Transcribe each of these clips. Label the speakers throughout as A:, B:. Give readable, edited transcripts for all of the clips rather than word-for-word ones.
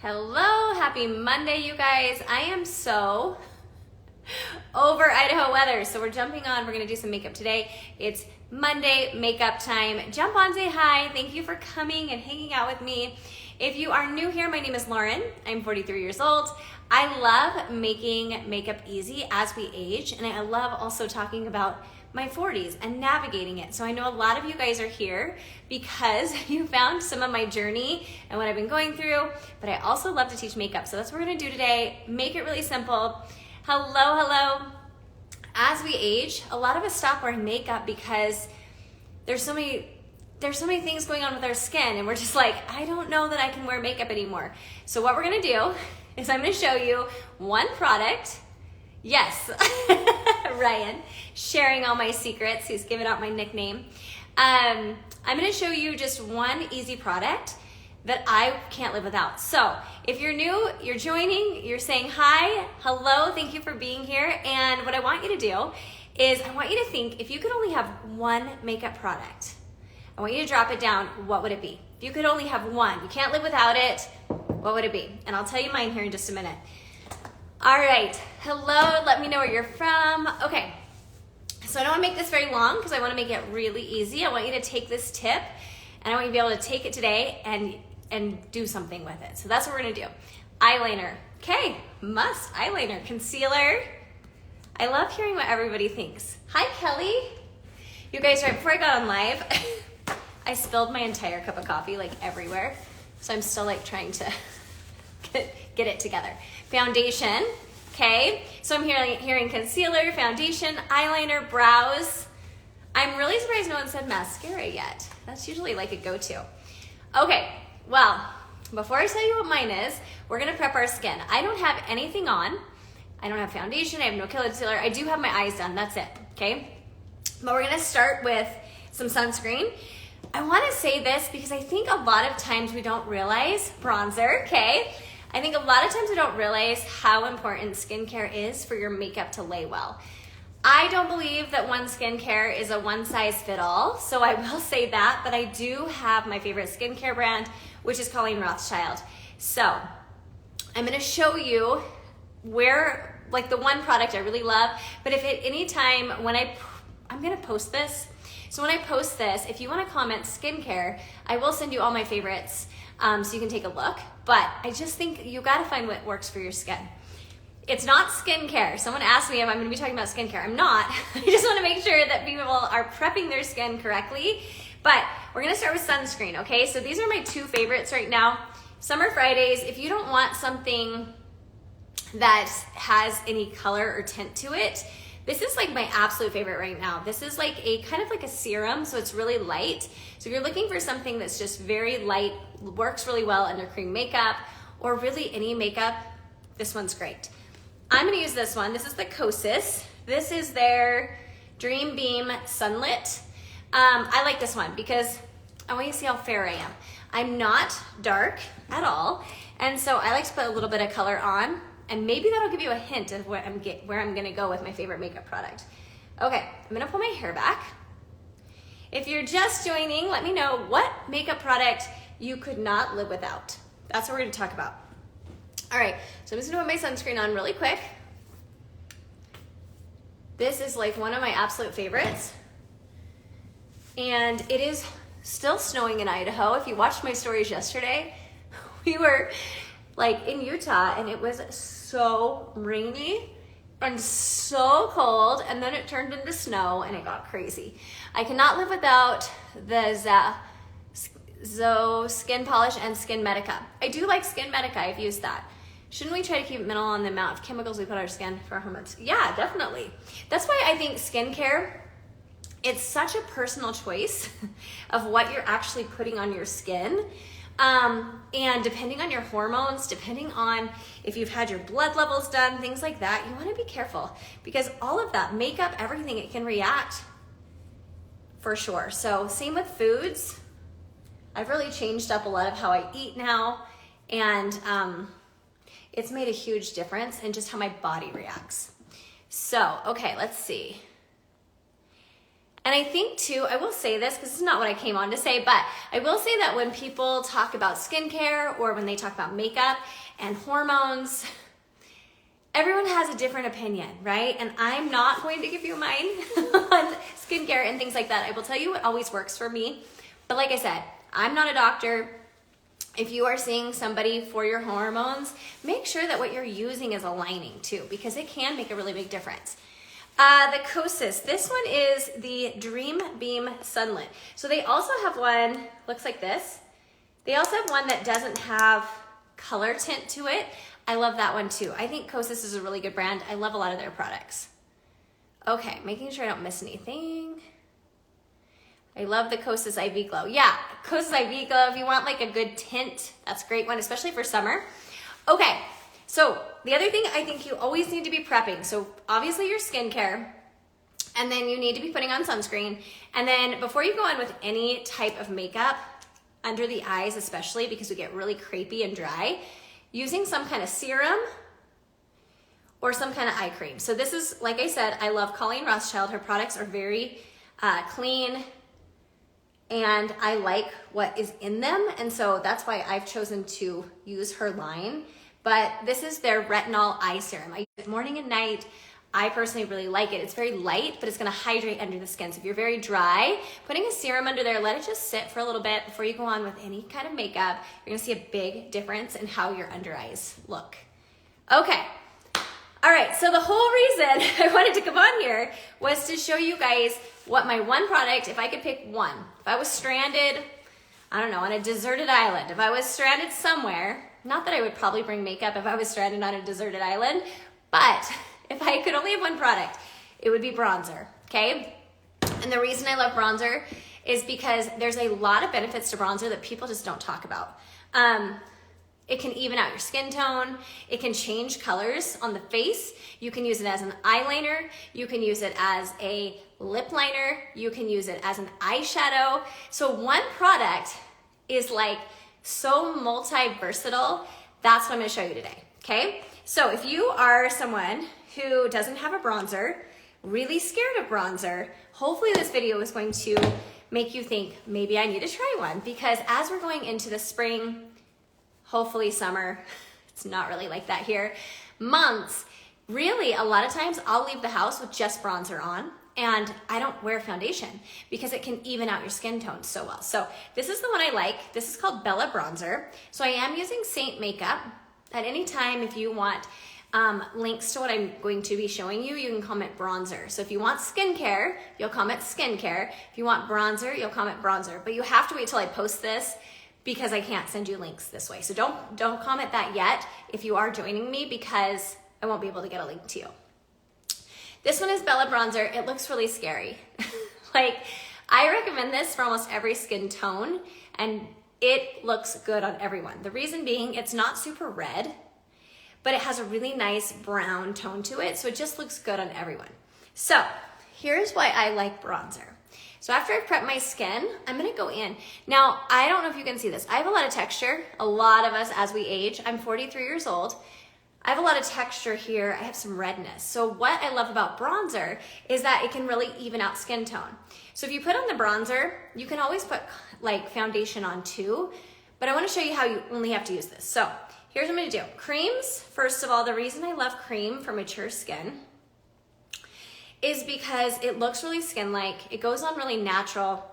A: Hello, happy Monday, you guys. I am so over Idaho weather, so we're jumping on. We're gonna do some makeup today. It's Monday makeup time. Jump on, say hi. Thank you for coming and hanging out with me. If you are new here, my name is Lauren. I'm 43 years old. I love making makeup easy as we age, and I love also talking about my 40s and navigating it. So I know a lot of you guys are here because you found some of my journey and what I've been going through, but I also love to teach makeup. So that's what we're gonna do today. Make it really simple. Hello. As we age, a lot of us stop wearing makeup because there's so many things going on with our skin, and we're just like, I don't know that I can wear makeup anymore. So what we're gonna do is I'm gonna show you one product. Yes, Ryan, sharing all my secrets. He's giving out my nickname. I'm gonna show you just one easy product that I can't live without. So if you're new, you're joining, you're saying hi, hello, thank you for being here. And what I want you to do is I want you to think, if you could only have one makeup product, I want you to drop it down. What would it be? If you could only have one, you can't live without it, what would it be? And I'll tell you mine here in just a minute. All right, hello, let me know where you're from. Okay, so I don't wanna make this very long because I wanna make it really easy. I want you to take this tip and I want you to be able to take it today and do something with it. So that's what we're gonna do. Eyeliner, okay, must eyeliner, concealer. I love hearing what everybody thinks. Hi, Kelly. You guys, right before I got on live, I spilled my entire cup of coffee like everywhere. So I'm still like trying to get it together. Foundation, okay? So I'm hearing concealer, foundation, eyeliner, brows. I'm really surprised no one said mascara yet. That's usually like a go-to. Okay, well, before I tell you what mine is, we're gonna prep our skin. I don't have anything on. I don't have foundation, I have no concealer. I do have my eyes done, that's it, okay? But we're gonna start with some sunscreen. I wanna say this because I think a lot of times we don't realize, bronzer, okay? I think a lot of times we don't realize how important skincare is for your makeup to lay well. I don't believe that one skincare is a one size fit all, so I will say that, but I do have my favorite skincare brand, which is Colleen Rothschild. So I'm gonna show you where, like the one product I really love, but if at any time when I'm gonna post this, so when I post this, if you wanna comment skincare, I will send you all my favorites so you can take a look, but I just think you gotta find what works for your skin. It's not skincare. Someone asked me if I'm gonna be talking about skincare. I'm not. I just wanna make sure that people are prepping their skin correctly, but we're gonna start with sunscreen, okay? So these are my two favorites right now. Summer Fridays, if you don't want something that has any color or tint to it, this is like my absolute favorite right now. This is like a kind of like a serum, so it's really light. So if you're looking for something that's just very light, works really well under cream makeup, or really any makeup, this one's great. I'm gonna use this one. This is the Kosas. This is their Dream Beam Sunlit. I like this one because I want you to see how fair I am. I'm not dark at all, and so I like to put a little bit of color on, and maybe that'll give you a hint of where I'm gonna go with my favorite makeup product. Okay, I'm gonna pull my hair back. If you're just joining, let me know what makeup product you could not live without. That's what we're gonna talk about. All right, so I'm just gonna put my sunscreen on really quick. This is like one of my absolute favorites. And it is still snowing in Idaho. If you watched my stories yesterday, we were like in Utah and it was so rainy and so cold, and then it turned into snow and it got crazy. I cannot live without the Zoe Skin Polish and Skin Medica. I do like Skin Medica, I've used that. Shouldn't we try to keep minimal on the amount of chemicals we put on our skin for our hormones? Yeah, definitely. That's why I think skincare, it's such a personal choice of what you're actually putting on your skin. And depending on your hormones, depending on if you've had your blood levels done, things like that, you wanna be careful because all of that, makeup, everything, it can react for sure. So same with foods. I've really changed up a lot of how I eat now, and it's made a huge difference in just how my body reacts. So, okay, let's see. And I think too, I will say this because this is not what I came on to say, but I will say that when people talk about skincare or when they talk about makeup and hormones, everyone has a different opinion, right? And I'm not going to give you mine on skincare and things like that. I will tell you what always works for me. But like I said, I'm not a doctor. If you are seeing somebody for your hormones, make sure that what you're using is aligning too, because it can make a really big difference. The Kosas, this one is the Dream Beam Sunlit. So they also have one, looks like this. They also have one that doesn't have color tint to it. I love that one too. I think Kosas is a really good brand. I love a lot of their products. Okay, making sure I don't miss anything. I love the Kosas IV Glow. Yeah, Kosas IV Glow, if you want like a good tint, that's a great one, especially for summer. Okay, so the other thing I think you always need to be prepping. So obviously your skincare, and then you need to be putting on sunscreen. And then before you go on with any type of makeup, under the eyes especially, because we get really crepey and dry, using some kind of serum or some kind of eye cream. So this is, like I said, I love Colleen Rothschild. Her products are very clean, and I like what is in them, and so that's why I've chosen to use her line. But this is their retinol eye serum. I use it morning and night. I personally really like it. It's very light, but it's gonna hydrate under the skin. So if you're very dry, putting a serum under there, let it just sit for a little bit before you go on with any kind of makeup. You're gonna see a big difference in how your under eyes look. Okay. All right, so the whole reason I wanted to come on here was to show you guys what my one product, if I could pick one, if I was stranded, I don't know, on a deserted island, if I was stranded somewhere, not that I would probably bring makeup if I was stranded on a deserted island, but if I could only have one product, it would be bronzer, okay? And the reason I love bronzer is because there's a lot of benefits to bronzer that people just don't talk about. It can even out your skin tone. It can change colors on the face. You can use it as an eyeliner. You can use it as a lip liner. You can use it as an eyeshadow. So one product is like so multi-versatile. That's what I'm gonna show you today, okay? So if you are someone who doesn't have a bronzer, really scared of bronzer, hopefully this video is going to make you think, maybe I need to try one, because as we're going into the spring, hopefully summer, it's not really like that here, months, really a lot of times I'll leave the house with just bronzer on, and I don't wear foundation because it can even out your skin tone so well. So this is the one I like. This is called Bella Bronzer. So I am using Saint Makeup. At any time, if you want links to what I'm going to be showing you, you can comment bronzer. So if you want skincare, you'll comment skincare. If you want bronzer, you'll comment bronzer. But you have to wait till I post this, because I can't send you links this way. So don't comment that yet if you are joining me, because I won't be able to get a link to you. This one is Bella Bronzer. It looks really scary. Like, I recommend this for almost every skin tone, and it looks good on everyone. The reason being, it's not super red, but it has a really nice brown tone to it, so it just looks good on everyone. So here's why I like bronzer. So after I've prepped my skin, I'm gonna go in. Now, I don't know if you can see this. I have a lot of texture. A lot of us, as we age, I'm 43 years old. I have a lot of texture here. I have some redness. So what I love about bronzer is that it can really even out skin tone. So if you put on the bronzer, you can always put like foundation on too, but I wanna show you how you only have to use this. So here's what I'm gonna do. Creams, first of all, the reason I love cream for mature skin is because it looks really skin-like. It goes on really natural.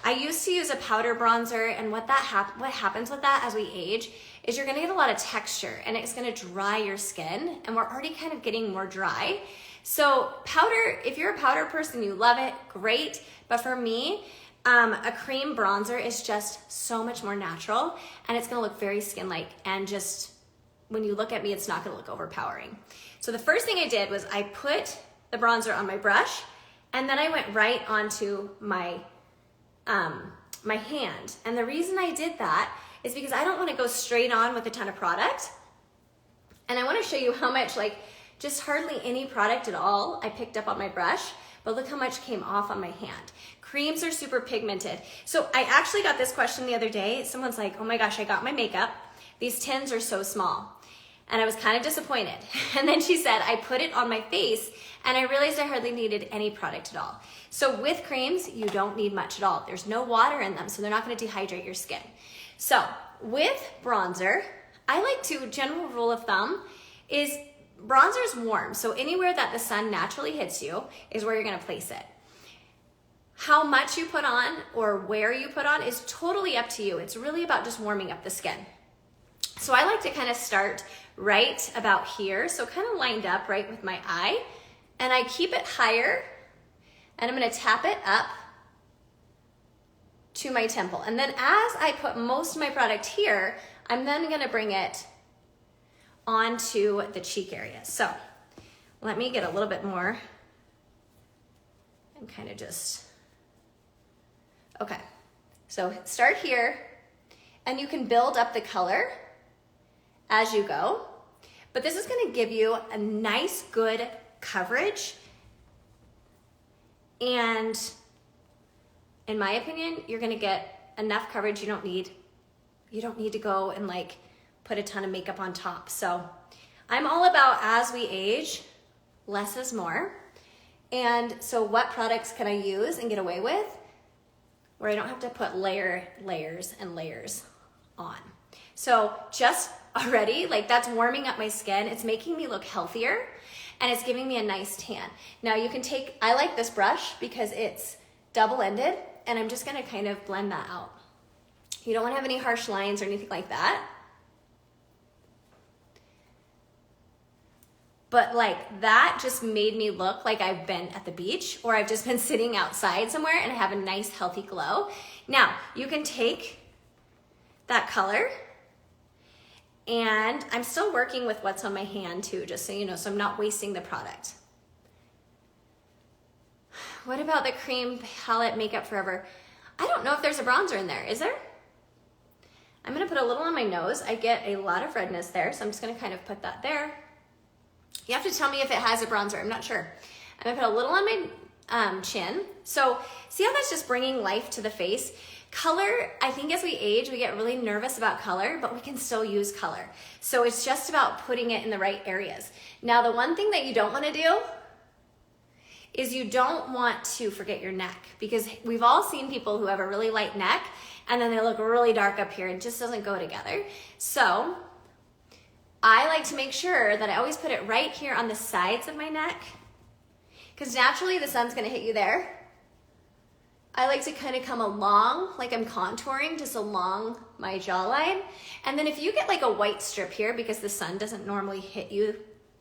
A: I used to use a powder bronzer, and what happens with that as we age is you're gonna get a lot of texture, and it's gonna dry your skin, and we're already kind of getting more dry. So powder, if you're a powder person, you love it, great. But for me, a cream bronzer is just so much more natural, and it's gonna look very skin-like, and just when you look at me, it's not gonna look overpowering. So the first thing I did was I put the bronzer on my brush, and then I went right onto my my hand. And the reason I did that is because I don't want to go straight on with a ton of product, and I want to show you how much, like, just hardly any product at all I picked up on my brush, but look how much came off on my hand. Creams are super pigmented. So I actually got this question the other day. Someone's like, oh my gosh, I got my makeup. These tins are so small. And I was kind of disappointed. And then she said, I put it on my face and I realized I hardly needed any product at all. So with creams, you don't need much at all. There's no water in them, so they're not gonna dehydrate your skin. So with bronzer, I like to, general rule of thumb is bronzer's warm. So anywhere that the sun naturally hits you is where you're gonna place it. How much you put on or where you put on is totally up to you. It's really about just warming up the skin. So I like to kind of start right about here. So kind of lined up right with my eye, and I keep it higher, and I'm gonna tap it up to my temple. And then as I put most of my product here, I'm then gonna bring it onto the cheek area. So let me get a little bit more and kind of just, okay. So start here, and you can build up the color as you go, but this is gonna give you a nice, good coverage. And in my opinion, you're gonna get enough coverage. You don't need to go and like put a ton of makeup on top. So I'm all about, as we age, less is more. And so what products can I use and get away with where I don't have to put layers and layers on? So just already, like, that's warming up my skin. It's making me look healthier, and it's giving me a nice tan. Now you can take, I like this brush because it's double-ended, and I'm just gonna kind of blend that out. You don't wanna have any harsh lines or anything like that. But like that just made me look like I've been at the beach, or I've just been sitting outside somewhere and I have a nice healthy glow. Now you can take that color, and I'm still working with what's on my hand too, just so you know, so I'm not wasting the product. What about the cream palette Makeup Forever? I don't know if there's a bronzer in there. Is there? I'm gonna put a little on my nose. I get a lot of redness there, so I'm just gonna kind of put that there. You have to tell me if it has a bronzer. I'm not sure. I'm gonna put a little on my chin. So see how that's just bringing life to the face? Color, I think as we age, we get really nervous about color, but we can still use color. So it's just about putting it in the right areas. Now, the one thing that you don't wanna do is you don't want to forget your neck, because we've all seen people who have a really light neck and then they look really dark up here and it just doesn't go together. So I like to make sure that I always put it right here on the sides of my neck, because naturally the sun's gonna hit you there. I like to kind of come along, like I'm contouring just along my jawline. And then if you get like a white strip here, because the sun doesn't normally hit you,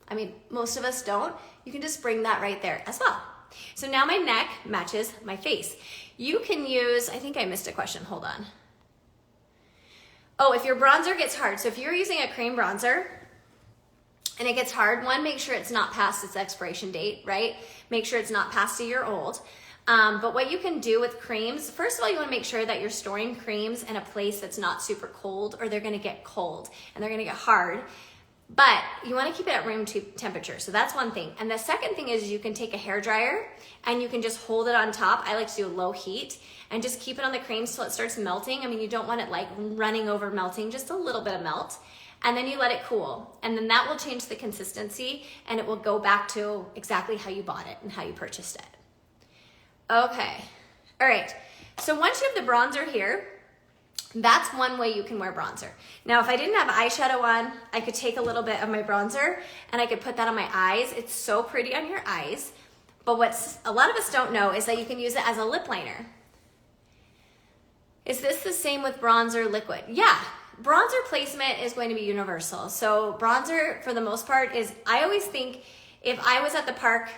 A: I mean, most of us don't, you can just bring that right there as well. So now my neck matches my face. You can use, I think I missed a question, hold on. Oh, if your bronzer gets hard. So if you're using a cream bronzer and it gets hard, one, make sure it's not past its expiration date, right? Make sure it's not past a year old. But what you can do with creams, first of all, you wanna make sure that you're storing creams in a place that's not super cold, or they're gonna get cold and they're gonna get hard. But you wanna keep it at room temperature. So that's one thing. And the second thing is you can take a hairdryer and you can just hold it on top. I like to do low heat and just keep it on the cream till it starts melting. I mean, you don't want it like running over melting, just a little bit of melt. And then you let it cool. And then that will change the consistency and it will go back to exactly how you bought it and how you purchased it. Okay, all right. So once you have the bronzer here, that's one way you can wear bronzer. Now, if I didn't have eyeshadow on, I could take a little bit of my bronzer and I could put that on my eyes. It's so pretty on your eyes. But what a lot of us don't know is that you can use it as a lip liner. Is this the same with bronzer liquid? Yeah, bronzer placement is going to be universal. So bronzer, for the most part, is, I always think if I was at the park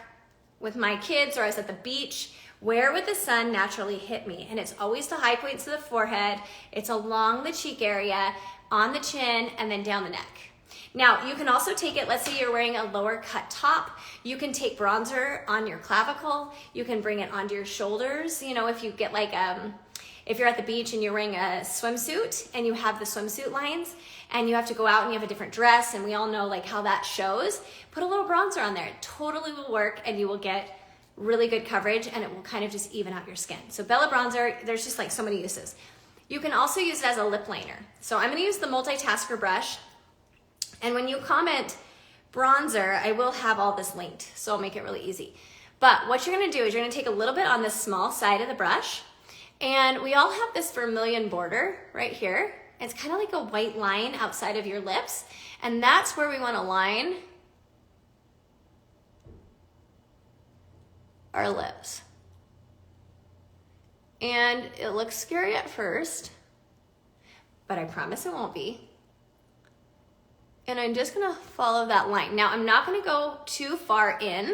A: with my kids or I was at the beach, where would the sun naturally hit me? And it's always the high points of the forehead, it's along the cheek area, on the chin, and then down the neck. Now, you can also take it, let's say you're wearing a lower cut top, you can take bronzer on your clavicle, you can bring it onto your shoulders. You know, if you get like, if you're at the beach and you're wearing a swimsuit and you have the swimsuit lines and you have to go out and you have a different dress, and we all know like how that shows, put a little bronzer on there. It totally will work and you will get really good coverage and it will kind of just even out your skin. So Bella bronzer, there's just like so many uses. You can also use it as a lip liner. So I'm gonna use the multitasker brush. And when you comment bronzer, I will have all this linked, so I'll make it really easy. But what you're gonna do is you're gonna take a little bit on the small side of the brush, and we all have this vermilion border right here. It's kind of like a white line outside of your lips, and that's where we wanna line our lips. And it looks scary at first, but I promise it won't be. And I'm just gonna follow that line. Now, I'm not gonna go too far in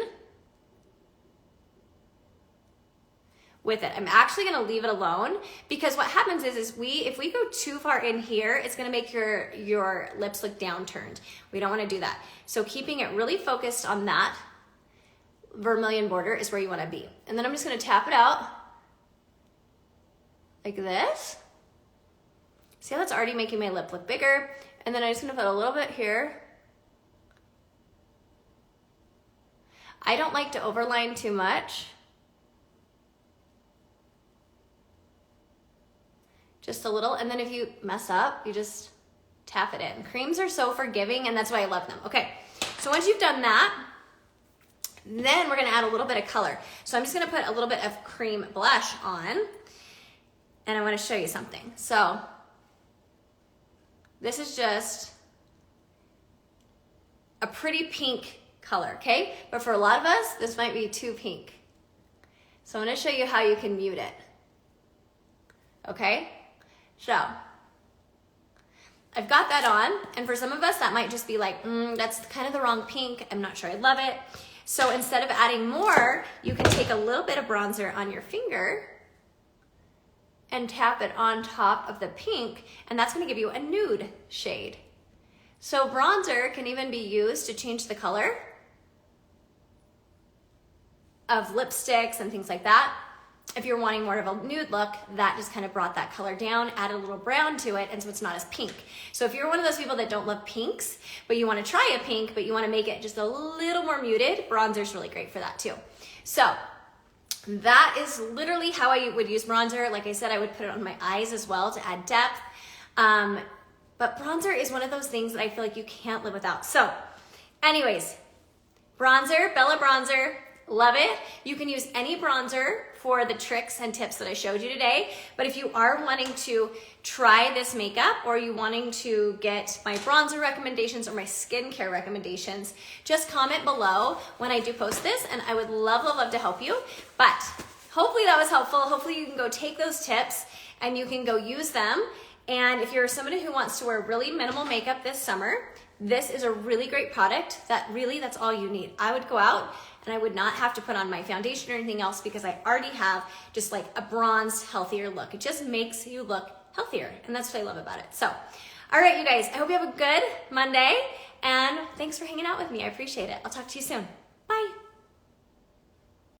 A: with it. I'm actually gonna leave it alone, because what happens is if we go too far in here, it's gonna make your lips look downturned. We don't wanna do that. So keeping it really focused on that vermilion border is where you wanna be. And then I'm just gonna tap it out like this. See how that's already making my lip look bigger? And then I'm just gonna put a little bit here. I don't like to overline too much. Just a little, and then if you mess up, you just tap it in. Creams are so forgiving, and that's why I love them. Okay, so once you've done that, then we're gonna add a little bit of color. So I'm just gonna put a little bit of cream blush on, and I wanna show you something. So this is just a pretty pink color, okay? But for a lot of us, this might be too pink. So I'm gonna show you how you can mute it, okay? So I've got that on, and for some of us, that might just be like, that's kind of the wrong pink. I'm not sure I love it. So instead of adding more, you can take a little bit of bronzer on your finger and tap it on top of the pink, and that's gonna give you a nude shade. So bronzer can even be used to change the color of lipsticks and things like that. If you're wanting more of a nude look, that just kind of brought that color down, added a little brown to it, and so it's not as pink. So if you're one of those people that don't love pinks, but you wanna try a pink, but you wanna make it just a little more muted, bronzer's really great for that too. So that is literally how I would use bronzer. Like I said, I would put it on my eyes as well to add depth. But bronzer is one of those things that I feel like you can't live without. So anyways, bronzer, Bella bronzer, love it. You can use any bronzer for the tricks and tips that I showed you today. But if you are wanting to try this makeup, or you wanting to get my bronzer recommendations or my skincare recommendations, just comment below when I do post this, and I would love, love, love to help you. But hopefully that was helpful. Hopefully you can go take those tips and you can go use them. And if you're somebody who wants to wear really minimal makeup this summer, this is a really great product that's all you need. I would go out and I would not have to put on my foundation or anything else, because I already have just like a bronzed, healthier look. It just makes you look healthier, and that's what I love about it. So, all right, you guys, I hope you have a good Monday, and thanks for hanging out with me. I appreciate it. I'll talk to you soon.